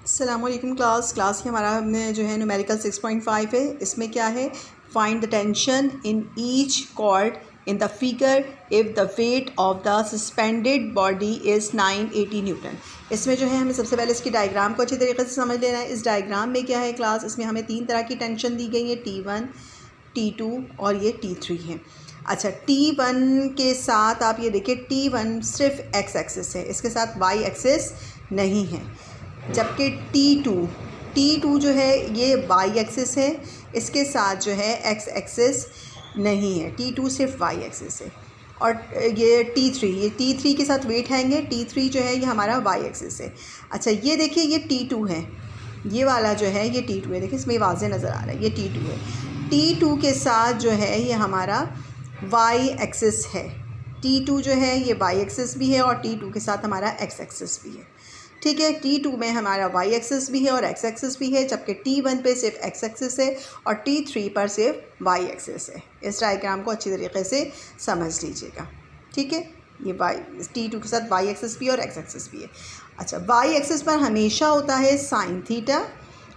अस्सलामुअलैकुम क्लास ये हमारा में जो है न्यूमेरिकल 6.5 है। इसमें क्या है, find the tension in each cord in the figure if the weight of the suspended body is 980 newton. इसमें जो है हमें सबसे पहले इसकी डायग्राम को अच्छी तरीके से समझ लेना है। इस डायग्राम में क्या है क्लास, इसमें हमें 3 तरह की टेंशन दी गई है, T1, T2 और ये T3 है। अच्छा, T1 के साथ आप ये देखिए, T1 सिर्फ एक्स एक्सिस है, इसके साथ वाई एक्सिस नहीं है। जबकि T2 जो है ये वाई एक्सिस है, इसके साथ जो है एक्स एक्सिस नहीं है। T2 सिर्फ वाई एक्सिस है। और ये T3 के साथ वेट हैंगे। T3 जो है ये हमारा वाई एक्सिस है। अच्छा, ये देखिए ये T2 है, ये वाला जो है ये T2 है। देखिए इसमें वाज़े नज़र आ रहा है, ये T2 है। T2 के साथ जो है ये हमारा वाई एक्सिस है। T2 जो है ये वाई एक्सिस भी है और T2 के साथ हमारा एक्स एक्सिस भी है। ठीक है, T2 में हमारा वाई एक्सिस भी है और एक्स एक्सिस भी है, जबकि T1 पे सिर्फ एक्स एक्सिस है और T3 पर सिर्फ वाई एक्सिस है। इस डायग्राम को अच्छी तरीके से समझ लीजिएगा। ठीक है, ये T2 के साथ वाई एक्सिस भी है और एक्स एक्सिस भी है। अच्छा, वाई एक्सिस पर हमेशा होता है साइन थीटा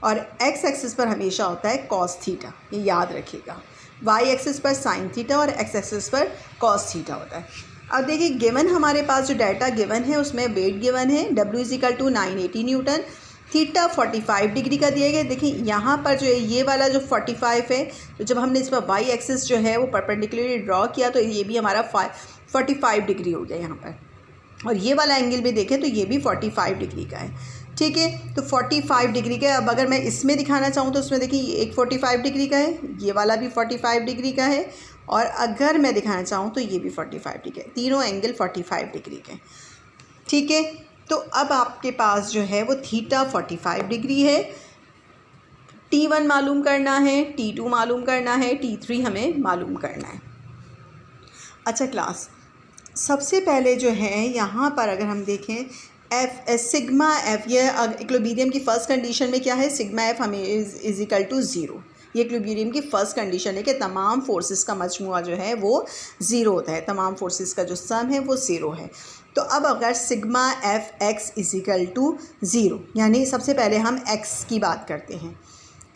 और एक्स एक्सिस पर हमेशा होता है कॉस थीटा। ये याद रखिएगा, वाई एक्सिस पर साइन थीटा और एक्स एक्सिस पर कॉस थीटा होता है। अब देखिए, गिवन हमारे पास जो डाटा गिवन है उसमें वेट गिवन है, W = 980 न्यूटन, थीटा 45 डिग्री का दिया गया। देखिए यहाँ पर जो है ये वाला जो 45 है, तो जब हमने इस पर वाई एक्सिस जो है वो परपेंडिकुलरली ड्रॉ किया तो ये भी हमारा 45 डिग्री हो गया यहाँ पर। और ये वाला एंगल भी देखें तो ये भी 45 डिग्री का है। ठीक है, तो 45 डिग्री का। अब अगर मैं इसमें दिखाना चाहूँ तो उसमें देखिए एक 45 डिग्री का है, ये वाला भी 45 डिग्री का है, और अगर मैं दिखाना चाहूँ तो ये भी 45 डिग्री है। तीनों एंगल 45 डिग्री के। ठीक है, तो अब आपके पास जो है वो थीटा 45 डिग्री है। T1 मालूम करना है, T2 मालूम करना है, T3 हमें मालूम करना है। अच्छा क्लास, सबसे पहले जो है यहाँ पर अगर हम देखें सिग्मा एफ, ये इक्विलिब्रियम की फ़र्स्ट कंडीशन में क्या है, सिग्मा एफ हमें इज़ इक्वल टू 0। ये इक्विलिब्रियम की फ़र्स्ट कंडीशन है कि तमाम फोर्सेस का मजमूआ जो है वो 0 होता है, तमाम फोर्सेस का जो सम है वो 0 है। तो अब अगर sigma F X is equal to 0, यानी सबसे पहले हम एक्स की बात करते हैं,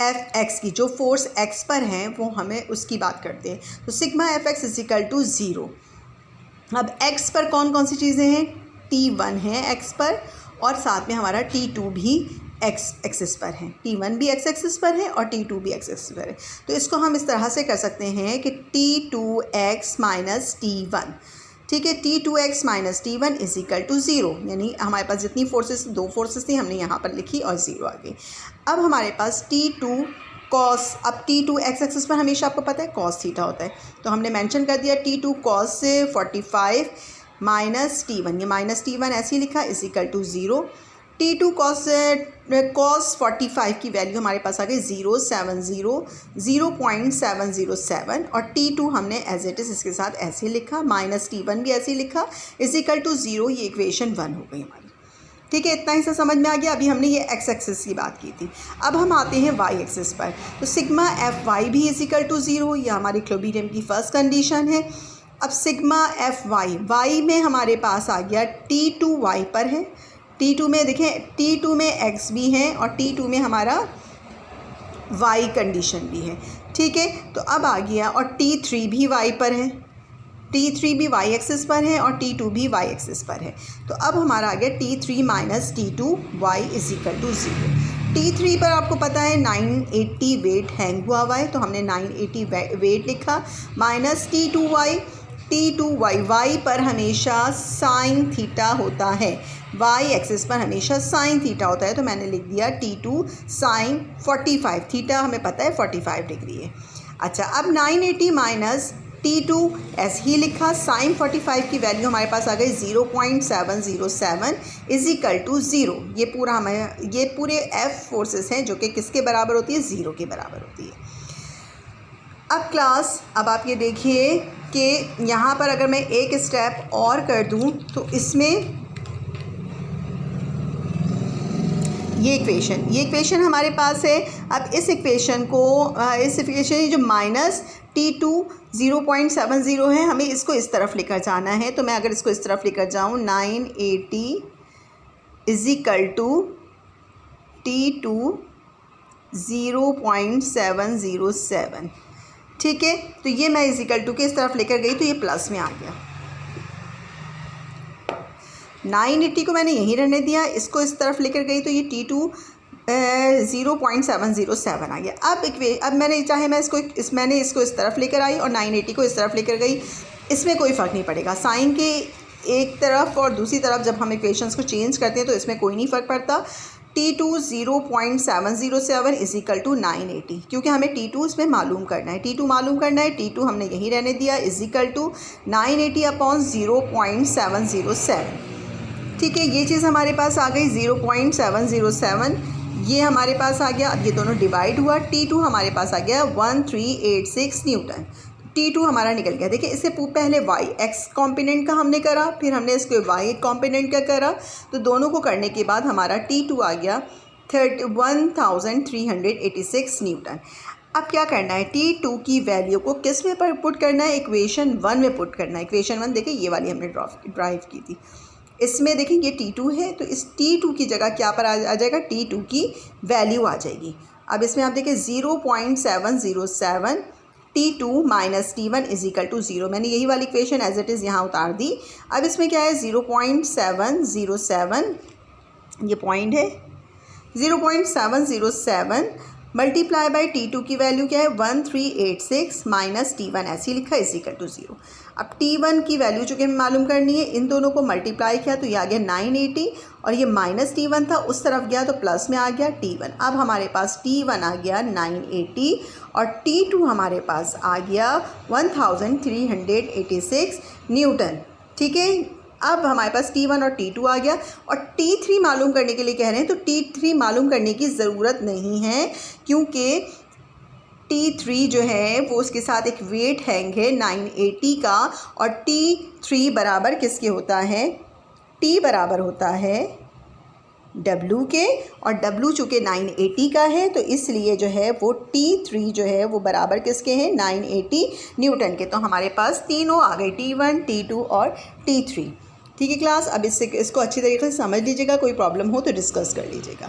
एफ एक्स की, जो फोर्स एक्स पर हैं वो हमें उसकी बात करते हैं। तो sigma F X is equal to 0। अब एक्स पर कौन कौन सी चीज़ें हैं, T1 है एक्स पर, और साथ में हमारा T2 भी एक्स एक्सिस पर है, T1 भी एक्स एक्सिस पर है और T2 भी एक्स एक्सिस पर है। तो इसको हम इस तरह से कर सकते हैं कि T2x माइनस T1, ठीक है, T2x minus T1 is equal to 0। यानी हमारे पास जितनी फोर्सेस, 2 फोर्सेस थी, हमने यहाँ पर लिखी और 0 आ गई। अब हमारे पास T2 कॉस, अब T2 एक्स एक्सिस पर हमेशा आपको पता है कॉस थीटा होता है, तो हमने मेंशन कर दिया T2 कॉस 45 माइनस T1, ये माइनस T1 ऐसे ही लिखा, is equal to 0। T2 cos 45 की वैल्यू हमारे पास आ गई 0.707 और T2 हमने एज इट इज़ इसके साथ ऐसे लिखा, माइनस T1 भी ऐसे ही लिखा, इज इक्वल टू 0। ये इक्वेशन 1 हो गई हमारी। ठीक है, इतना हिस्सा समझ में आ गया। अभी हमने ये एक्स एक्सिस की बात की थी, अब हम आते हैं वाई एक्सिस पर। तो सिग्मा एफ वाई भी इज इक्वल टू 0, ये हमारी इक्विलिब्रियम की फ़र्स्ट कंडीशन है। अब सिग्मा एफ वाई में हमारे पास आ गया T2 वाई पर है, T2 में देखें, T2 में x भी है और T2 में हमारा y कंडीशन भी है। ठीक है, तो अब आ गया, और T3 भी y पर है, T3 भी y एक्सिस पर है और T2 भी y एक्सिस पर है। तो अब हमारा आ गया T3 minus T2 y is equal to 0। T3 पर आपको पता है 980 वेट हैंग हुआ हुआ है, तो हमने 980 वेट लिखा, माइनस T2y y पर हमेशा साइन थीटा होता है, y एक्सिस पर हमेशा साइन थीटा होता है, तो मैंने लिख दिया T2 साइन 45, थीटा हमें पता है 45 डिग्री है। अच्छा, अब 980 माइनस T2 ऐसे ही लिखा, साइन 45 की वैल्यू हमारे पास आ गई 0.707 इज इक्वल टू 0। ये पूरा हमें, ये पूरे F फोर्सेस हैं जो कि किसके बराबर होती है, 0 के बराबर होती है। अब क्लास, अब आप ये देखिए कि यहाँ पर अगर मैं एक स्टेप और कर दूँ तो इसमें ये इक्वेशन हमारे पास है। अब इस इक्वेशन जो माइनस T2 0.70 है, हमें इसको इस तरफ लेकर जाना है। तो मैं अगर इसको इस तरफ लेकर जाऊँ, 980 इज इक्वल टू T2 0.707, ठीक है। तो ये मैं इजिकल टू के इस तरफ लेकर गई तो ये प्लस में आ गया। 980 को मैंने यहीं रहने दिया, इसको इस तरफ लेकर गई तो ये T2 0.707 आ गया। अब मैंने चाहे मैंने इसको इस तरफ लेकर आई और 980 को इस तरफ लेकर गई, इसमें कोई फ़र्क नहीं पड़ेगा। साइन के एक तरफ और दूसरी तरफ जब हम इक्वेशंस को चेंज करते हैं तो इसमें कोई नहीं फ़र्क पड़ता। T2 0.707 इज इक्वल टू 980, क्योंकि हमें T2 इसमें मालूम करना है, T2 मालूम करना है, T2 हमने यहीं रहने दिया, इज इक्वल टू 980 अपॉन 0.707, ठीक है। ये चीज़ हमारे पास आ गई 0.707, ये हमारे पास आ गया। अब ये दोनों डिवाइड हुआ, T2 हमारे पास आ गया 1386 न्यूटन। T2 हमारा निकल गया। देखिए इससे पहले y x कॉम्पोनेंट का हमने करा, फिर हमने इसको y कॉम्पोनेंट का करा, तो दोनों को करने के बाद हमारा T2 आ गया 1386 न्यूटन। अब क्या करना है, T2 की वैल्यू को किस में पर पुट करना है, इक्वेशन 1 में पुट करना है। इक्वेशन 1 देखिए ये वाली हमने ड्राइव की थी, इसमें देखिए ये T2 है, तो इस T2 की जगह क्या पर आ जाएगा, T2 की वैल्यू आ जाएगी। अब इसमें आप देखिए 0.707 T2 minus T1 is equal to 0, मैंने यही वाली इक्वेशन एज इट इज़ यहाँ उतार दी। अब इसमें क्या है 0.707, ये पॉइंट है, 0.707 मल्टीप्लाई बाई T2 की वैल्यू क्या है 1386 माइनस T1 ऐसे ही लिखा इज इक्वल टू 0। अब T1 की वैल्यू चूँकि हमें मालूम करनी है, इन दोनों को मल्टीप्लाई किया तो ये आ गया 980 और ये माइनस T1 था, उस तरफ गया तो प्लस में आ गया T1। अब हमारे पास T1 आ गया 980 और T2 हमारे पास आ गया 1386 न्यूटन, ठीक है। अब हमारे पास T1 और T2 आ गया और T3 मालूम करने के लिए कह रहे हैं, तो T3 मालूम करने की ज़रूरत नहीं है, क्योंकि T3 जो है वो उसके साथ एक वेट हैंग है 980 का, और T3 बराबर किसके होता है, T बराबर होता है W के, और W चूँकि 980 का है तो इसलिए जो है वो T3 जो है वो बराबर किसके हैं 980 न्यूटन के। तो हमारे पास तीनों आ गए, T1 T2 और T3, ठीक है क्लास। अब इसको अच्छी तरीके से समझ लीजिएगा, कोई प्रॉब्लम हो तो डिस्कस कर लीजिएगा।